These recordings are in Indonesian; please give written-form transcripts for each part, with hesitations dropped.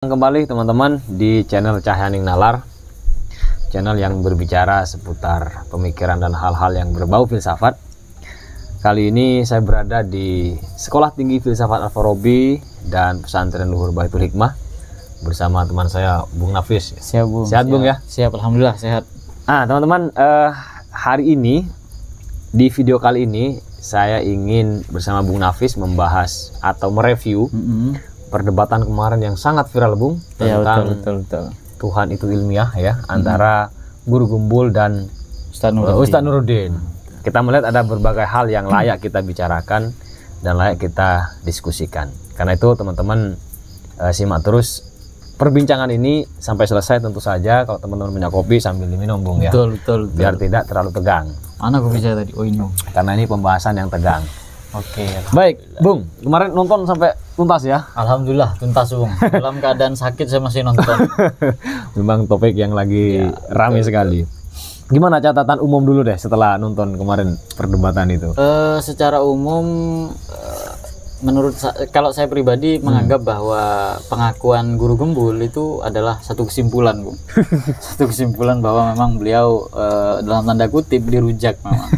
Kembali teman-teman di channel Cahyaning Nalar, channel yang berbicara seputar pemikiran dan hal-hal yang berbau filsafat. Kali ini saya berada di Sekolah Tinggi Filsafat Al-Farabi dan Pesantren Luhur Baitul Hikmah bersama teman saya Bung Nafis. Siap Bung. Sehat Bung ya? Siap, alhamdulillah sehat. Teman-teman, hari ini di video kali ini saya ingin bersama Bung Nafis membahas atau mereview perdebatan kemarin yang sangat viral Bung tentang betul. Tuhan itu ilmiah ya, antara Guru Gumbul dan Ustadz Nuruddin. Kita melihat ada berbagai hal yang layak kita bicarakan dan layak kita diskusikan. Karena itu teman-teman simak terus perbincangan ini sampai selesai. Tentu saja kalau teman-teman punya kopi sambil diminum Bung ya. Betul. Biar tidak terlalu tegang. Mana kopi saya tadi? Oh ini. Karena ini pembahasan yang tegang. Oke. Baik, Bung. Kemarin nonton sampai tuntas ya? Alhamdulillah tuntas Bung. Dalam keadaan sakit saya masih nonton. Memang topik yang lagi ramai sekali. Gimana catatan umum dulu deh setelah nonton kemarin perdebatan itu? Secara umum, menurut kalau saya pribadi menganggap bahwa pengakuan Guru Gumbul itu adalah satu kesimpulan Bung. Satu kesimpulan bahwa memang beliau dalam tanda kutip dirujak memang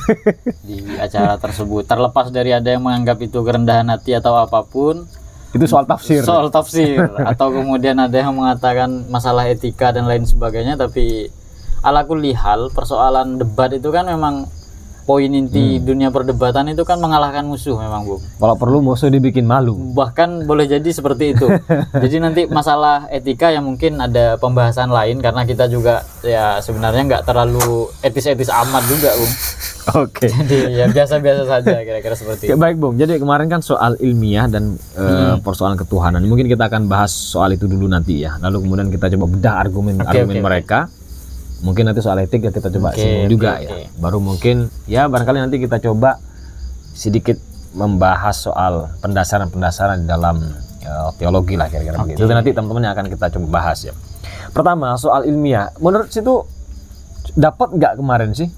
di acara tersebut. Terlepas dari ada yang menganggap itu kerendahan hati atau apapun, itu soal tafsir. Soal tafsir atau kemudian ada yang mengatakan masalah etika dan lain sebagainya, tapi ala kulli hal persoalan debat itu kan memang poin inti dunia perdebatan itu kan mengalahkan musuh memang Bung. Kalau perlu musuh dibikin malu. Bahkan boleh jadi seperti itu. Jadi nanti masalah etika yang mungkin ada pembahasan lain, karena kita juga ya sebenarnya nggak terlalu etis-etis amat juga Bung. Oke. Jadi ya biasa-biasa saja kira-kira seperti itu. Baik Bung, jadi kemarin kan soal ilmiah dan persoalan ketuhanan. Mungkin kita akan bahas soal itu dulu nanti ya. Lalu kemudian kita coba bedah argumen mereka. Mungkin nanti soal etik ya kita coba singgung juga ya. Baru mungkin ya barangkali nanti kita coba sedikit membahas soal pendasaran-pendasaran di dalam teologi lah kira-kira begitu. Itu nanti teman-teman yang akan kita coba bahas ya. Pertama soal ilmiah, menurut situ dapat nggak kemarin sih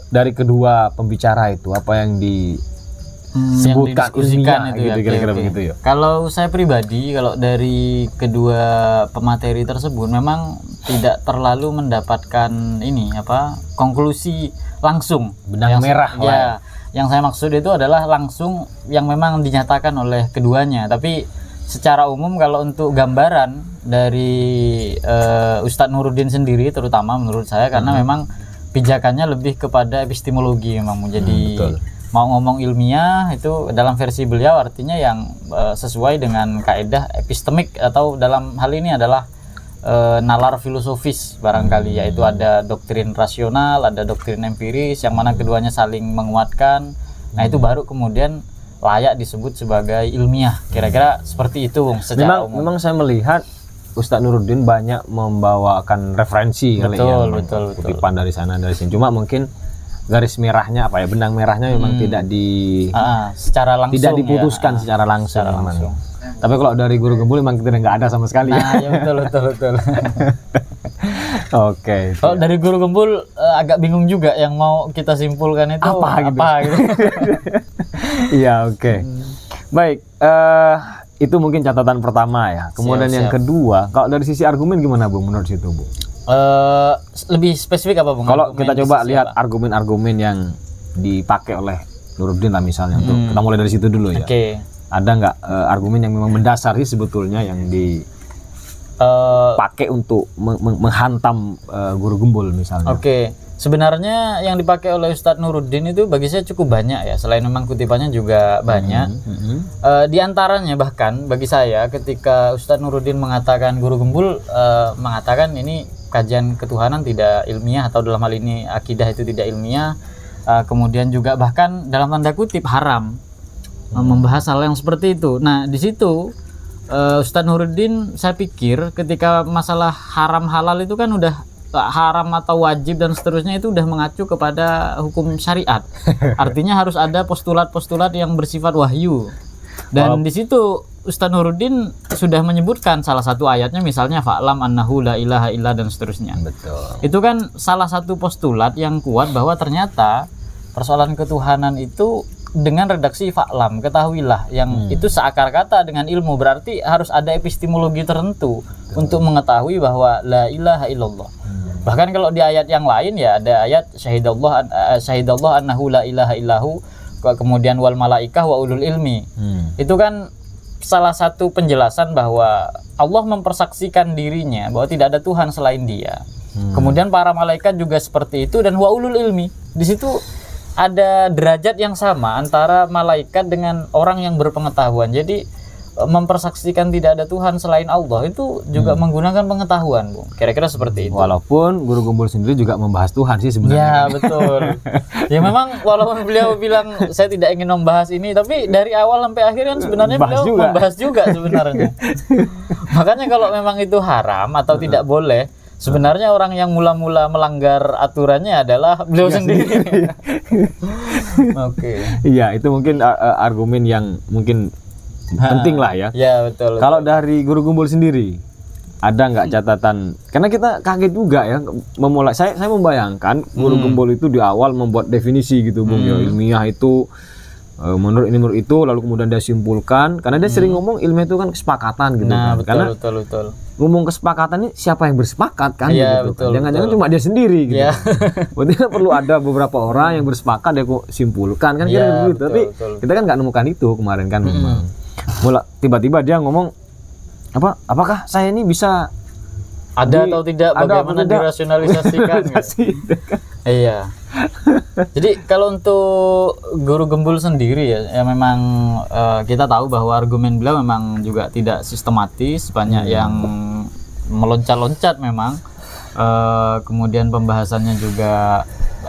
dari kedua pembicara itu apa yang disebutkan ilmiah itu gitu, ya, kira-kira begitu ya. Kalau saya pribadi, kalau dari kedua pemateri tersebut memang tidak terlalu mendapatkan konklusi langsung benang merah ya. Yang saya maksud itu adalah langsung yang memang dinyatakan oleh keduanya, tapi secara umum kalau untuk gambaran dari Ustadz Nuruddin sendiri terutama menurut saya, karena memang pijakannya lebih kepada epistemologi memang. Jadi mau ngomong ilmiah itu dalam versi beliau artinya yang sesuai dengan kaedah epistemik, atau dalam hal ini adalah nalar filosofis barangkali, yaitu ada doktrin rasional, ada doktrin empiris, yang mana keduanya saling menguatkan. Nah itu baru kemudian layak disebut sebagai ilmiah, kira-kira seperti itu Bung, secara umum. Memang saya melihat Ustadz Nuruddin banyak membawakan referensi betul. kutipan dari sana dari sini. Cuma mungkin garis merahnya benang merahnya memang tidak secara langsung, tidak diputuskan secara langsung. Tapi kalau dari Guru Gumbul memang kita nggak ada sama sekali. Nah, ya betul. Oke. Kalau dari Guru Gumbul agak bingung juga yang mau kita simpulkan itu apa gitu. Iya, oke. Baik, itu mungkin catatan pertama ya. Kemudian yang kedua, kalau dari sisi argumen gimana Bung menurut situ Bung? Lebih spesifik apa Bung? Kalau kita coba lihat argumen-argumen yang dipakai oleh Nuruddin lah misalnya, untuk kita mulai dari situ dulu ya. Ada nggak argumen yang memang mendasar sih sebetulnya yang dipakai untuk menghantam Guru Gumbul misalnya? Sebenarnya yang dipakai oleh Ustadz Nuruddin itu bagi saya cukup banyak ya, selain memang kutipannya juga banyak. Di antaranya bahkan bagi saya ketika Ustadz Nuruddin mengatakan Guru Gumbul mengatakan ini kajian ketuhanan tidak ilmiah, atau dalam hal ini akidah itu tidak ilmiah, kemudian juga bahkan dalam tanda kutip haram membahas hal yang seperti itu. Nah di situ Ustadz Nuruddin saya pikir ketika masalah haram halal itu kan udah haram atau wajib dan seterusnya itu udah mengacu kepada hukum syariat. Artinya harus ada postulat-postulat yang bersifat wahyu. Dan di situ Ustadz Nuruddin sudah menyebutkan salah satu ayatnya, misalnya fa'lam annahu la ilaha illa dan seterusnya. Betul. Itu kan salah satu postulat yang kuat bahwa ternyata persoalan ketuhanan itu dengan redaksi fa'lam, ketahuilah, yang itu seakar kata dengan ilmu, berarti harus ada epistemologi tertentu untuk mengetahui bahwa la ilaha illallah. Bahkan kalau di ayat yang lain ya ada ayat syahidallah annahu la ilaha illahu, kemudian wal malaikah wa ulul ilmi. Itu kan salah satu penjelasan bahwa Allah mempersaksikan dirinya bahwa tidak ada Tuhan selain Dia. Kemudian para malaikat juga seperti itu, dan wa ulul ilmi. Di situ ada derajat yang sama antara malaikat dengan orang yang berpengetahuan. Jadi mempersaksikan tidak ada Tuhan selain Allah itu juga menggunakan pengetahuan, Bung. Kira-kira seperti itu. Walaupun Guru Gembul sendiri juga membahas Tuhan sih sebenarnya. Ya, betul. Ya memang walaupun beliau bilang saya tidak ingin membahas ini, tapi dari awal sampai akhir kan sebenarnya beliau membahas juga sebenarnya. Makanya kalau memang itu haram atau tidak boleh, sebenarnya orang yang mula-mula melanggar aturannya adalah beliau sendiri. Oke. Iya, itu mungkin argumen yang mungkin penting lah ya. Ya, betul. Kalau dari Guru Gembul sendiri, ada nggak catatan? Karena kita kaget juga ya memulai. Saya membayangkan Guru Gembul itu di awal membuat definisi gitu, Bung. Ya, ilmiah itu menurut ini menurut itu, lalu kemudian dia simpulkan. Karena dia sering ngomong ilmiah itu kan kesepakatan gitu. Nah, kan. betul, Karena betul. ngomong kesepakatan ini siapa yang bersepakat kan? Ya, gitu. betul, Jangan-jangan cuma dia sendiri gitu. Ya. Berarti kan perlu ada beberapa orang yang bersepakat dia kok simpulkan kan Ya, kira begitu. betul, Tapi betul. kita kan nggak nemukan itu kemarin kan memang. Tiba-tiba dia ngomong apakah saya ini bisa ada atau tidak, bagaimana dirasionalisasikan gitu. Iya. Jadi kalau untuk Guru Gembul sendiri ya memang kita tahu bahwa argumen beliau memang juga tidak sistematis, banyak yang meloncat-loncat memang. Kemudian pembahasannya juga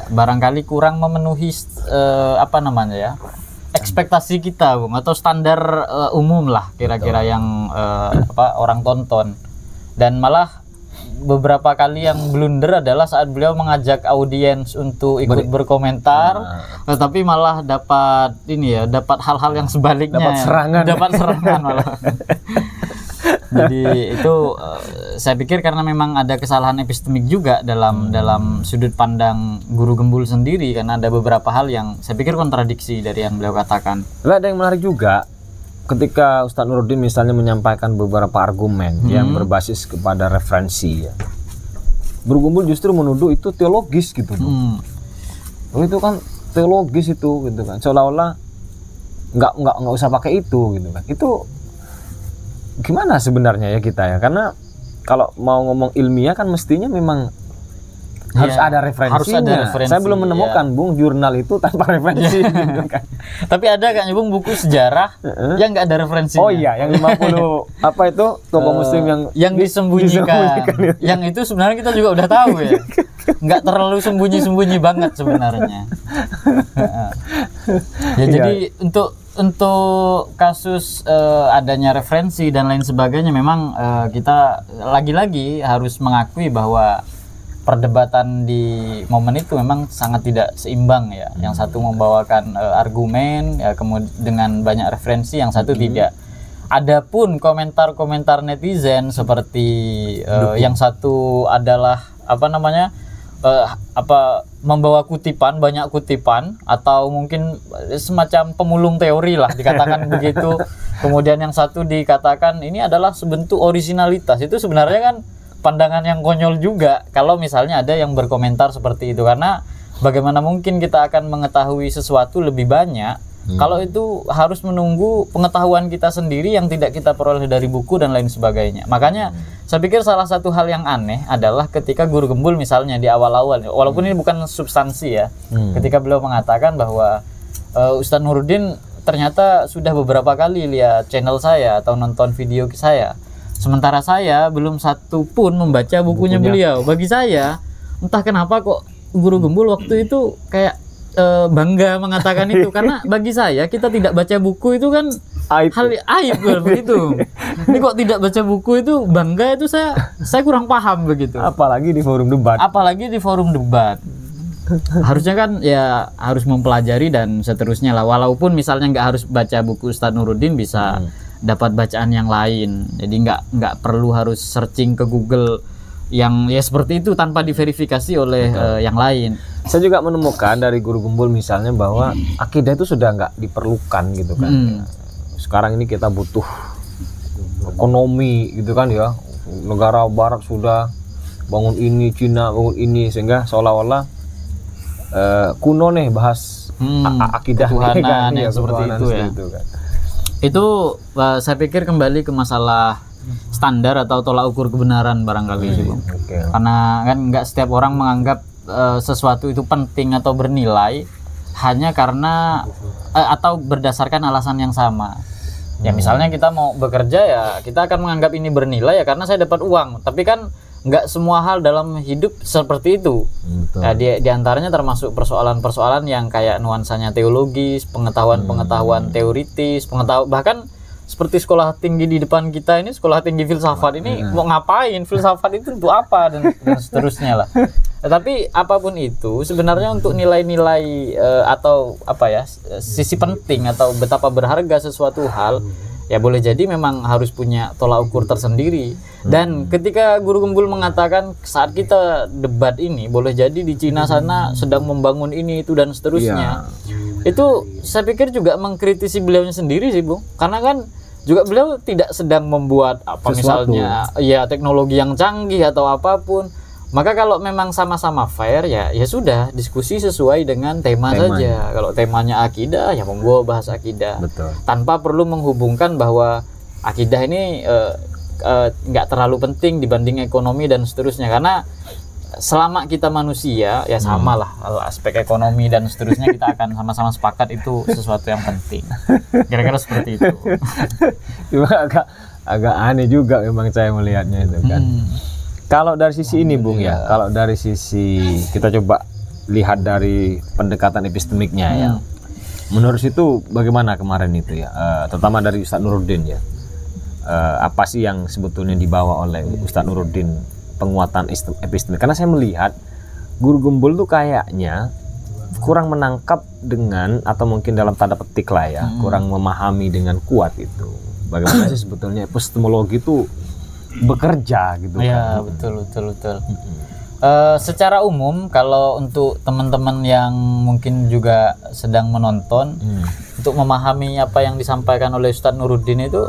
barangkali kurang memenuhi ekspektasi kita, Bung, atau standar umum lah kira-kira yang orang tonton. Dan malah beberapa kali yang blunder adalah saat beliau mengajak audiens untuk ikut berkomentar, tetapi malah dapat hal-hal yang sebaliknya, dapat serangan malah. Jadi itu saya pikir karena memang ada kesalahan epistemik juga dalam sudut pandang Guru Gembul sendiri, karena ada beberapa hal yang saya pikir kontradiksi dari yang beliau katakan. Ada yang menarik juga ketika Ustadz Nuruddin misalnya menyampaikan beberapa argumen yang berbasis kepada referensi ya. Guru Gembul justru menuduh itu teologis gitu. Itu kan teologis itu gitu kan. Seolah-olah nggak usah pakai itu gitu kan. Itu gimana sebenarnya ya kita ya, karena kalau mau ngomong ilmiah kan mestinya memang harus ada referensinya. Saya belum menemukan Bung jurnal itu tanpa referensi gitu kan. Tapi ada kan Bung buku sejarah yang nggak ada referensinya. Oh iya, yang 50 apa itu tokoh muslim yang disembunyikan. Yang itu sebenarnya kita juga udah tahu ya. Nggak terlalu sembunyi-sembunyi banget sebenarnya. Jadi untuk kasus adanya referensi dan lain sebagainya memang kita lagi-lagi harus mengakui bahwa perdebatan di momen itu memang sangat tidak seimbang ya. Yang satu membawakan argumen ya, kemudian dengan banyak referensi, yang satu tidak. Adapun komentar-komentar netizen seperti yang satu adalah membawa kutipan, banyak kutipan, atau mungkin semacam pemulung teori lah dikatakan begitu. Kemudian yang satu dikatakan ini adalah sebentuk originalitas. Itu sebenarnya kan pandangan yang konyol juga kalau misalnya ada yang berkomentar seperti itu, karena bagaimana mungkin kita akan mengetahui sesuatu lebih banyak kalau itu harus menunggu pengetahuan kita sendiri yang tidak kita peroleh dari buku dan lain sebagainya. Makanya saya pikir salah satu hal yang aneh adalah ketika Guru Gembul misalnya di awal-awal, walaupun ini bukan substansi ya, ketika beliau mengatakan bahwa Ustadz Nuruddin ternyata sudah beberapa kali lihat channel saya atau nonton video saya, sementara saya belum satu pun membaca bukunya beliau. Bagi saya entah kenapa kok Guru Gembul waktu itu kayak bangga mengatakan itu, karena bagi saya kita tidak baca buku itu kan hal aib begitu. Ini kok tidak baca buku itu bangga, itu saya kurang paham begitu. Apalagi di forum debat. Harusnya kan ya harus mempelajari dan seterusnya lah. Walaupun misalnya nggak harus baca buku Ustadz Nuruddin, bisa dapat bacaan yang lain. Jadi nggak perlu harus searching ke Google yang ya seperti itu tanpa diverifikasi oleh yang lain. Saya juga menemukan dari guru Gembul misalnya bahwa akidah itu sudah nggak diperlukan gitu kan. Sekarang ini kita butuh ekonomi gitu kan ya. Negara barat sudah bangun ini, Cina bangun ini, sehingga seolah-olah kuno nih bahas akidah ketuhanan kan, yang seperti itu ya. Kan. Itu saya pikir kembali ke masalah standar atau tolak ukur kebenaran barangkali sih, Bung. Karena kan nggak setiap orang menganggap sesuatu itu penting atau bernilai hanya karena atau berdasarkan alasan yang sama. Ya misalnya kita mau bekerja ya kita akan menganggap ini bernilai ya karena saya dapat uang. Tapi kan nggak semua hal dalam hidup seperti itu. Nah, di antaranya termasuk persoalan-persoalan yang kayak nuansanya teologis, pengetahuan-pengetahuan teoritis, bahkan seperti sekolah tinggi di depan kita ini, sekolah tinggi filsafat ini mau ngapain? Filsafat itu untuk apa dan seterusnya lah. Tapi apapun itu sebenarnya untuk nilai-nilai atau apa ya sisi penting atau betapa berharga sesuatu hal ya boleh jadi memang harus punya tolak ukur tersendiri. Dan ketika Guru Gembul mengatakan saat kita debat ini boleh jadi di Cina sana sedang membangun ini itu dan seterusnya, itu saya pikir juga mengkritisi beliaunya sendiri sih, Bung, karena kan juga beliau tidak sedang membuat apa misalnya ya teknologi yang canggih atau apapun. Maka kalau memang sama-sama fair ya sudah diskusi sesuai dengan temanya saja. Kalau temanya akidah ya monggo bahas akidah. Betul. Tanpa perlu menghubungkan bahwa akidah ini nggak terlalu penting dibanding ekonomi dan seterusnya, karena selama kita manusia ya samalah aspek ekonomi dan seterusnya kita akan sama-sama sepakat itu sesuatu yang penting. Kira-kira seperti itu. Cuma agak aneh juga memang saya melihatnya itu kan. Kalau dari sisi ini, Bung, ya, kalau dari sisi kita coba lihat dari pendekatan epistemiknya ya, menurut itu bagaimana kemarin itu ya, terutama dari Ustadz Nuruddin ya, apa sih yang sebetulnya dibawa oleh Ustadz Nuruddin penguatan epistemik? Karena saya melihat Guru Gembul tuh kayaknya kurang menangkap dengan atau mungkin dalam tanda petik lah ya, kurang memahami dengan kuat itu bagaimana sih sebetulnya epistemologi itu bekerja gitu ya, kan. Betul. Secara umum kalau untuk teman-teman yang mungkin juga sedang menonton, untuk memahami apa yang disampaikan oleh Ustadz Nuruddin itu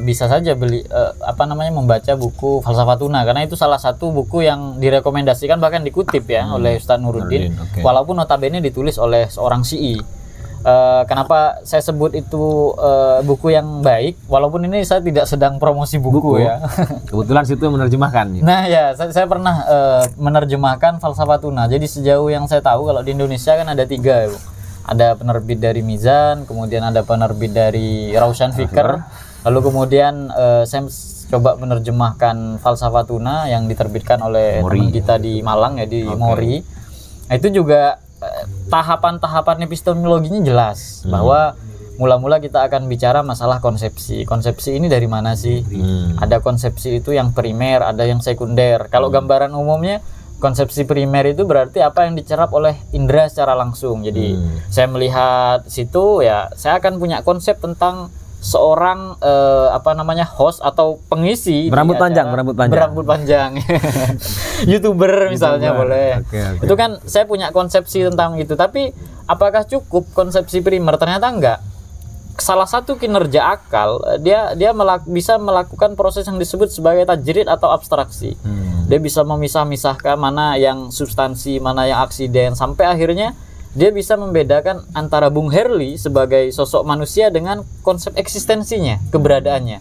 bisa saja membaca buku Falsafatuna, karena itu salah satu buku yang direkomendasikan bahkan dikutip ya oleh Ustadz Nuruddin. Walaupun notabene ditulis oleh seorang Syi'i. Kenapa saya sebut itu buku yang baik, walaupun ini saya tidak sedang promosi buku ya. Kebetulan situ menerjemahkan. Nah ya, saya pernah menerjemahkan Falsafatuna. Jadi sejauh yang saya tahu kalau di Indonesia kan ada 3 ya, ada penerbit dari Mizan, kemudian ada penerbit dari Raushan Fikr, lalu kemudian saya coba menerjemahkan Falsafatuna yang diterbitkan oleh teman kita di Malang ya, di Mori. Nah, itu juga tahapan-tahapan epistemologinya jelas bahwa mula-mula kita akan bicara masalah konsepsi. Konsepsi ini dari mana sih? Ada konsepsi itu yang primer, ada yang sekunder. Kalau gambaran umumnya konsepsi primer itu berarti apa yang dicerap oleh indera secara langsung. Jadi saya melihat situ ya, saya akan punya konsep tentang seorang host atau pengisi berambut panjang YouTuber misalnya boleh. Itu kan saya punya konsepsi tentang itu, tapi apakah cukup konsepsi primer? Ternyata enggak. Salah satu kinerja akal dia bisa melakukan proses yang disebut sebagai tajrid atau abstraksi. Dia bisa memisah-misahkan mana yang substansi, mana yang aksiden, sampai akhirnya dia bisa membedakan antara Bung Herli sebagai sosok manusia dengan konsep eksistensinya, keberadaannya.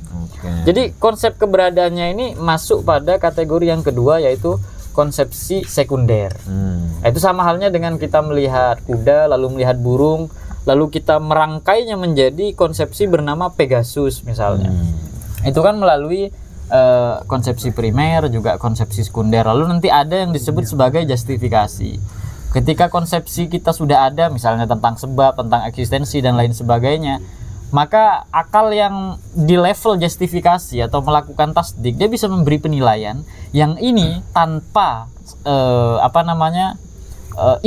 Jadi konsep keberadaannya ini masuk pada kategori yang kedua, yaitu konsepsi sekunder. Itu sama halnya dengan kita melihat kuda, lalu melihat burung, lalu kita merangkainya menjadi konsepsi bernama Pegasus misalnya. Itu kan melalui konsepsi primer, juga konsepsi sekunder. Lalu nanti ada yang disebut sebagai justifikasi. Ketika konsepsi kita sudah ada, misalnya tentang sebab, tentang eksistensi dan lain sebagainya, maka akal yang di level justifikasi atau melakukan tasdik, dia bisa memberi penilaian yang ini tanpa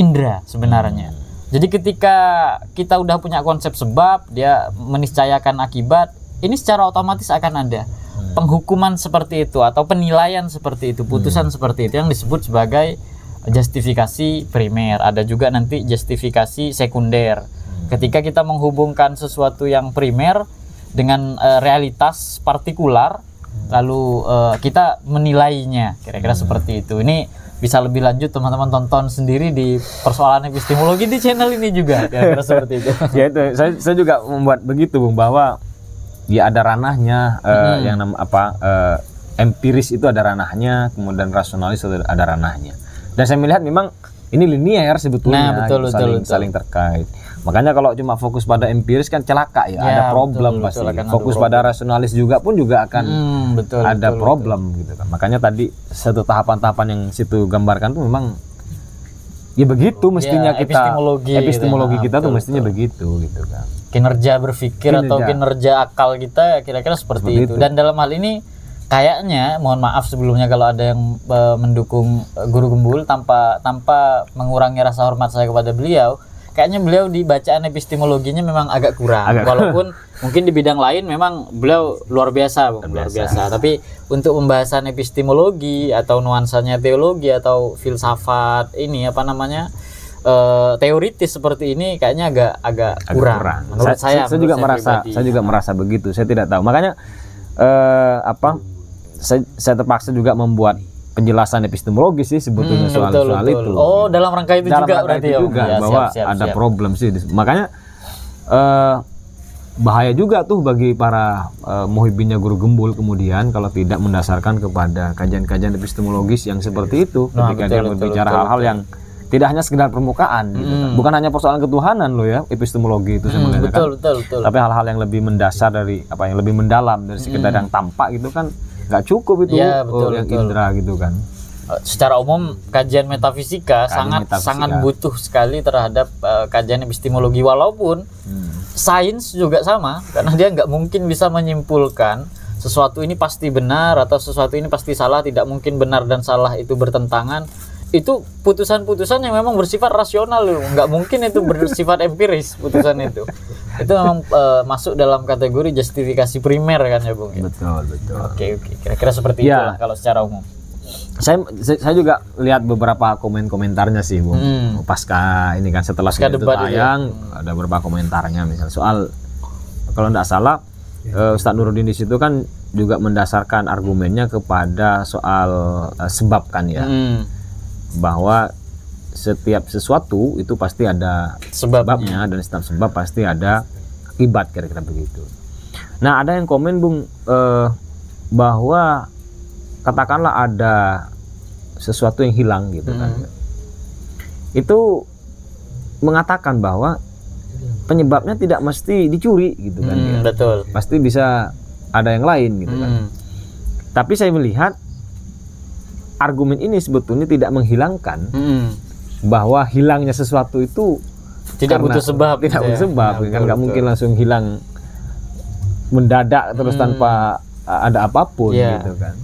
indera sebenarnya. Jadi ketika kita udah punya konsep sebab, dia meniscayakan akibat, ini secara otomatis akan ada penghukuman seperti itu atau penilaian seperti itu, putusan seperti itu yang disebut sebagai justifikasi primer, ada juga nanti justifikasi sekunder. Ketika kita menghubungkan sesuatu yang primer dengan realitas partikular, lalu kita menilainya, kira-kira seperti itu. Ini bisa lebih lanjut teman-teman tonton sendiri di persoalan epistemologi di channel ini juga, kira-kira seperti itu. Ya itu, saya juga membuat begitu Bung, bahwa ya ada ranahnya yang empiris itu ada ranahnya, kemudian rasionalis itu ada ranahnya. Dan saya melihat memang ini linear sebetulnya, saling terkait. Makanya kalau cuma fokus pada empiris kan celaka ya, ada problem pasti. Fokus pada rasionalis juga akan ada problem gitu kan. Makanya tadi satu tahapan-tahapan yang situ gambarkan tuh memang ya begitu mestinya kita epistemologi kita tuh mestinya begitu gitu kan. Kinerja berpikir atau kinerja akal kita kira-kira seperti itu. Dan dalam hal ini kayaknya, mohon maaf sebelumnya kalau ada yang mendukung Guru Gembul tanpa mengurangi rasa hormat saya kepada beliau, kayaknya beliau di bacaan epistemologinya memang agak kurang. Walaupun mungkin di bidang lain memang beliau luar biasa. Tapi untuk pembahasan epistemologi atau nuansanya teologi atau filsafat ini teoritis seperti ini kayaknya agak kurang. Menurut saya juga merasa begitu. Saya tidak tahu. Makanya saya terpaksa juga membuat penjelasan epistemologis sih sebetulnya soal itu. Oh, dalam rangka itu juga berarti ya, bahwa ada problem sih. Makanya bahaya juga tuh bagi para muhibbinnya Guru Gembul kemudian kalau tidak mendasarkan kepada kajian-kajian epistemologis yang seperti itu ketika dia berbicara hal-hal yang tidak hanya sekedar permukaan gitu kan. Bukan hanya persoalan ketuhanan loh ya epistemologi itu saya mengatakan. Betul. Tapi hal-hal yang lebih mendasar dari yang lebih mendalam dari sekedar yang tampak gitu kan nggak cukup itu yang indera gitu kan. Secara umum kajian metafisika sangat butuh sekali terhadap kajian epistemologi, walaupun sains juga sama, karena dia nggak mungkin bisa menyimpulkan sesuatu ini pasti benar atau sesuatu ini pasti salah. Tidak mungkin benar dan salah itu bertentangan. Itu putusan-putusan yang memang bersifat rasional loh, nggak mungkin itu bersifat empiris putusan itu memang masuk dalam kategori justifikasi primer kan ya Bung. Betul. Oke. Kira-kira seperti itulah kalau secara umum. Saya juga lihat beberapa komentarnya sih Bung. Pasca ini kan setelah itu tayang ada beberapa komentarnya, misalnya soal kalau tidak salah Ustadz Nuruddin di situ kan juga mendasarkan argumennya kepada soal sebab kan ya. Bahwa setiap sesuatu itu pasti ada sebabnya dan setiap sebab pasti ada akibat, kira-kira begitu. Nah, ada yang komen Bung bahwa katakanlah ada sesuatu yang hilang gitu kan. Itu mengatakan bahwa penyebabnya tidak mesti dicuri gitu kan. Betul. Pasti bisa ada yang lain gitu kan. Tapi saya melihat argumen ini sebetulnya tidak menghilangkan bahwa hilangnya sesuatu itu tidak butuh sebab. Tidak butuh sebab, kan nggak mungkin langsung hilang mendadak terus tanpa ada apapun gitu kan.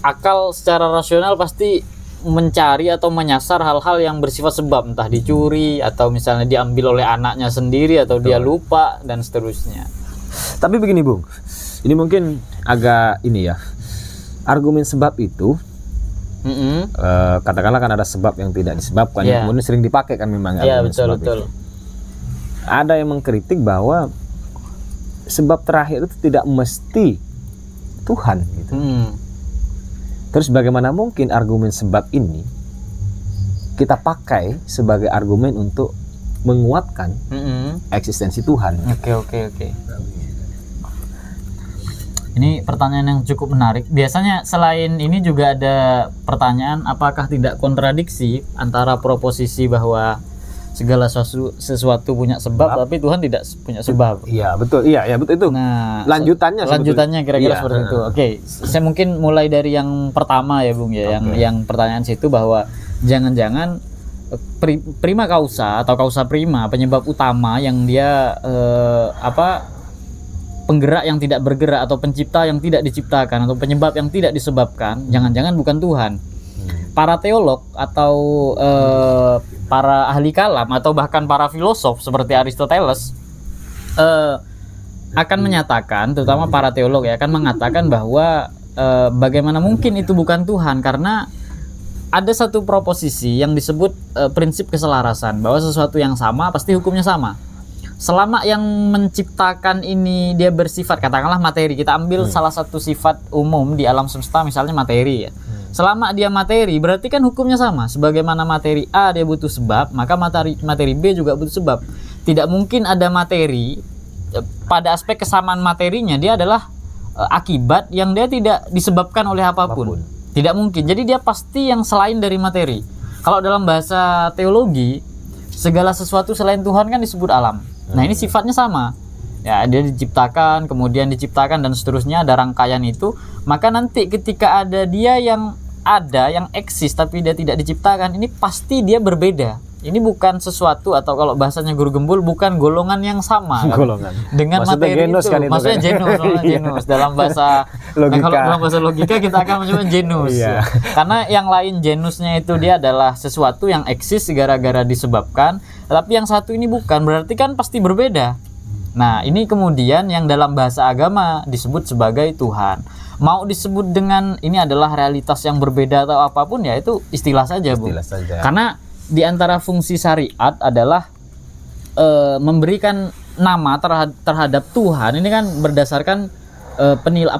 Akal secara rasional pasti mencari atau menyasar hal-hal yang bersifat sebab, entah dicuri atau misalnya diambil oleh anaknya sendiri atau dia lupa dan seterusnya. Tapi begini Bung, ini mungkin agak ini ya, argumen sebab itu katakanlah kan ada sebab yang tidak disebabkan, yang kemudian sering dipakai kan memang. Betul. Ada yang mengkritik bahwa sebab terakhir itu tidak mesti Tuhan gitu. Terus bagaimana mungkin argumen sebab ini kita pakai sebagai argumen untuk menguatkan eksistensi Tuhan? Oke. Ini pertanyaan yang cukup menarik. Biasanya selain ini juga ada pertanyaan, apakah tidak kontradiksi antara proposisi bahwa segala sesuatu punya sebab tapi Tuhan tidak punya sebab? Iya betul, iya betul itu. Nah, lanjutannya kira-kira seperti itu. Oke, saya mungkin mulai dari yang pertama ya Bung ya, yang pertanyaan situ bahwa jangan-jangan prima causa atau causa prima, penyebab utama yang dia penggerak yang tidak bergerak atau pencipta yang tidak diciptakan atau penyebab yang tidak disebabkan, jangan-jangan bukan Tuhan. Para teolog atau para ahli kalam atau bahkan para filosof seperti Aristoteles akan menyatakan, terutama para teolog ya, akan mengatakan bahwa bagaimana mungkin itu bukan Tuhan, karena ada satu proposisi yang disebut prinsip keselarasan, bahwa sesuatu yang sama pasti hukumnya sama. Selama yang menciptakan ini dia bersifat, katakanlah materi, kita ambil salah satu sifat umum di alam semesta misalnya materi ya. Selama dia materi berarti kan hukumnya sama. Sebagaimana materi A dia butuh sebab, maka materi B juga butuh sebab. Tidak mungkin ada materi pada aspek kesamaan materinya dia adalah akibat yang dia tidak disebabkan oleh apapun. Tidak mungkin. Jadi dia pasti yang selain dari materi. Kalau dalam bahasa teologi, segala sesuatu selain Tuhan kan disebut alam. Nah ini sifatnya sama. Ya, dia diciptakan, kemudian diciptakan dan seterusnya, ada rangkaian itu. Maka nanti ketika ada dia yang ada, yang eksis tapi dia tidak diciptakan, ini pasti dia berbeda. Ini bukan sesuatu, atau kalau bahasanya Guru Gembul, bukan golongan yang sama golongan dengan maksudnya materi genus itu. Kan itu maksudnya kan? genus dalam bahasa logika. Kalau dalam bahasa logika kita akan menyebut genus. Iya. Karena yang lain genusnya itu dia adalah sesuatu yang eksis gara-gara disebabkan, tapi yang satu ini bukan, berarti kan pasti berbeda. Nah, ini kemudian yang dalam bahasa agama disebut sebagai Tuhan. Mau disebut dengan ini adalah realitas yang berbeda atau apapun, ya itu istilah saja, Bu. Istilah saja. Karena di antara fungsi syariat adalah memberikan nama terhadap Tuhan. Ini kan berdasarkan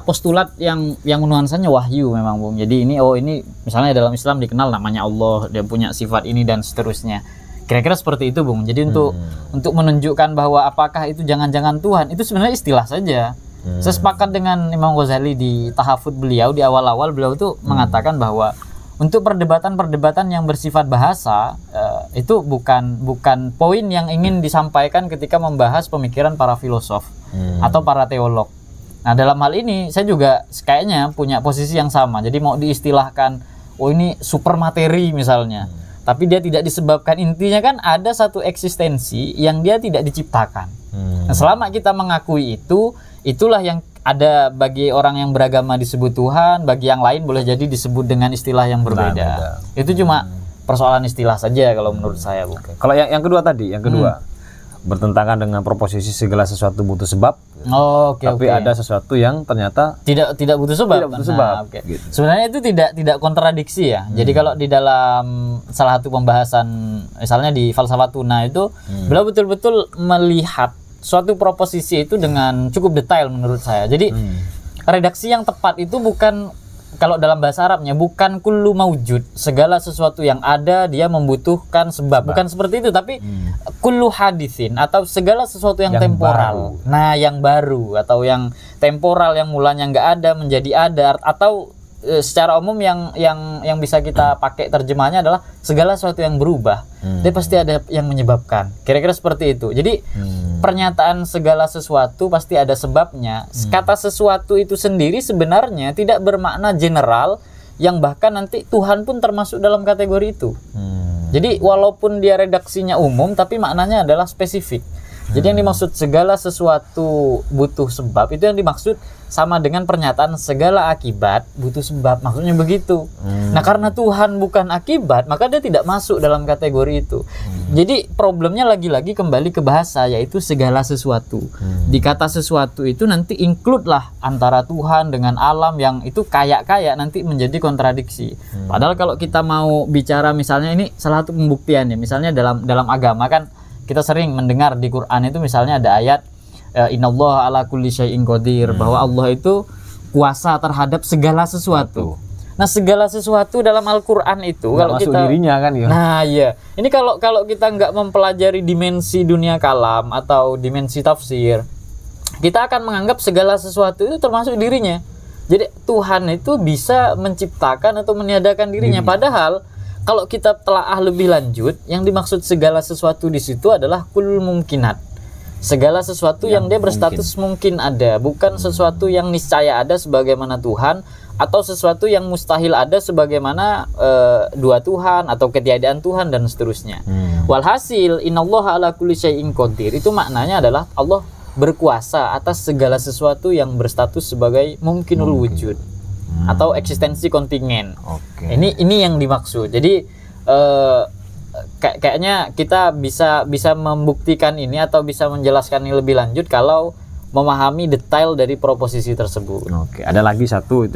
postulat yang nuansanya wahyu memang, Bung. Jadi ini misalnya dalam Islam dikenal namanya Allah, dia punya sifat ini dan seterusnya. Kira-kira seperti itu, Bung. Jadi untuk menunjukkan bahwa apakah itu jangan-jangan Tuhan, itu sebenarnya istilah saja. Saya sepakat dengan Imam Ghazali di tahafud beliau, di awal-awal beliau itu mengatakan bahwa untuk perdebatan-perdebatan yang bersifat bahasa, itu bukan poin yang ingin disampaikan ketika membahas pemikiran para filosof atau para teolog. Nah, dalam hal ini saya juga kayaknya punya posisi yang sama. Jadi mau diistilahkan, oh ini super materi misalnya, tapi dia tidak disebabkan, intinya kan ada satu eksistensi yang dia tidak diciptakan. Nah, selama kita mengakui itu, itulah yang ada bagi orang yang beragama disebut Tuhan, bagi yang lain boleh jadi disebut dengan istilah yang berbeda. Itu cuma persoalan istilah saja kalau menurut saya, Bu. Kalau yang kedua tadi, bertentangan dengan proposisi segala sesuatu butuh sebab. Tapi ada sesuatu yang ternyata tidak butuh sebab. Gitu. Sebenarnya itu tidak kontradiksi ya. Jadi kalau di dalam salah satu pembahasan misalnya di Falsafah Tuna itu beliau betul-betul melihat suatu proposisi itu dengan cukup detail menurut saya. Jadi redaksi yang tepat itu bukan, kalau dalam bahasa Arabnya, bukan kullu maujud, segala sesuatu yang ada dia membutuhkan sebab. Bukan seperti itu, tapi kullu hadithin, atau segala sesuatu yang temporal. Baru. Nah, yang baru atau yang temporal, yang mulanya nggak ada menjadi ada, atau secara umum yang bisa kita pakai terjemahnya adalah segala sesuatu yang berubah. Dia pasti ada yang menyebabkan. Kira-kira seperti itu. Jadi pernyataan segala sesuatu pasti ada sebabnya. Kata sesuatu itu sendiri sebenarnya tidak bermakna general, yang bahkan nanti Tuhan pun termasuk dalam kategori itu. Jadi walaupun dia redaksinya umum, tapi maknanya adalah spesifik. Jadi yang dimaksud segala sesuatu butuh sebab, itu yang dimaksud sama dengan pernyataan segala akibat butuh sebab. Maksudnya begitu. Nah, karena Tuhan bukan akibat, maka dia tidak masuk dalam kategori itu. Jadi problemnya lagi-lagi kembali ke bahasa, yaitu segala sesuatu. Di kata sesuatu itu nanti include lah antara Tuhan dengan alam, yang itu kayak nanti menjadi kontradiksi. Padahal kalau kita mau bicara, misalnya ini salah satu pembuktiannya, misalnya dalam agama kan kita sering mendengar di Quran itu misalnya ada ayat innallaha ala kulli syai'in qadir, bahwa Allah itu kuasa terhadap segala sesuatu. Nah, segala sesuatu dalam Al-Qur'an itu nggak kalau kita dirinya kan ya. Nah, iya. Ini kalau kita nggak mempelajari dimensi dunia kalam atau dimensi tafsir, kita akan menganggap segala sesuatu itu termasuk dirinya. Jadi Tuhan itu bisa menciptakan atau meniadakan dirinya. Padahal kalau kita telaah lebih lanjut, yang dimaksud segala sesuatu di situ adalah kul mungkinat. Segala sesuatu yang dia berstatus mungkin ada, bukan sesuatu yang niscaya ada sebagaimana Tuhan, atau sesuatu yang mustahil ada sebagaimana dua Tuhan atau ketiadaan Tuhan dan seterusnya. Walhasil innallaha ala kulli syai'in qadir, itu maknanya adalah Allah berkuasa atas segala sesuatu yang berstatus sebagai mungkinul wujud atau eksistensi kontingen. Ini yang dimaksud. Jadi kayaknya kita bisa membuktikan ini atau bisa menjelaskan ini lebih lanjut kalau memahami detail dari proposisi tersebut. Ada lagi satu itu